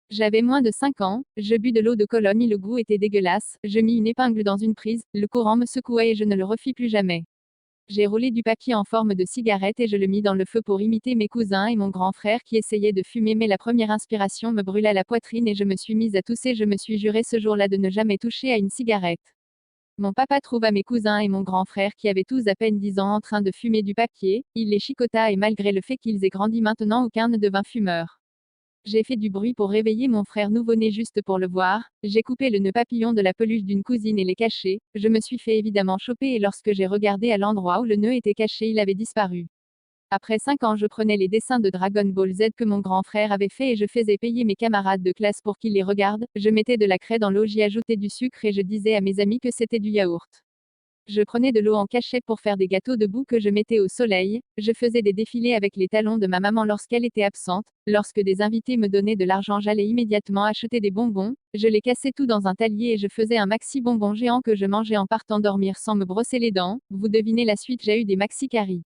J'avais moins de 5 ans, je bus de l'eau de Cologne, le goût était dégueulasse, je mis une épingle dans une prise, le courant me secouait et je ne le refis plus jamais. J'ai roulé du papier en forme de cigarette et je le mis dans le feu pour imiter mes cousins et mon grand frère qui essayaient de fumer, mais la première inspiration me brûla la poitrine et je me suis mise à tousser. Je me suis juré ce jour-là de ne jamais toucher à une cigarette. Mon papa trouva mes cousins et mon grand frère qui avaient tous à peine 10 ans en train de fumer du papier, il les chicota et malgré le fait qu'ils aient grandi maintenant aucun ne devint fumeur. J'ai fait du bruit pour réveiller mon frère nouveau-né juste pour le voir, j'ai coupé le nœud papillon de la peluche d'une cousine et l'ai caché, je me suis fait évidemment choper et lorsque j'ai regardé à l'endroit où le nœud était caché il avait disparu. Après 5 ans je prenais les dessins de Dragon Ball Z que mon grand frère avait fait et je faisais payer mes camarades de classe pour qu'ils les regardent, je mettais de la craie dans l'eau, j'y ajoutais du sucre et je disais à mes amis que c'était du yaourt. Je prenais de l'eau en cachette pour faire des gâteaux de boue que je mettais au soleil, je faisais des défilés avec les talons de ma maman lorsqu'elle était absente, lorsque des invités me donnaient de l'argent j'allais immédiatement acheter des bonbons, je les cassais tout dans un talier et je faisais un maxi bonbon géant que je mangeais en partant dormir sans me brosser les dents, vous devinez la suite, j'ai eu des maxi caries.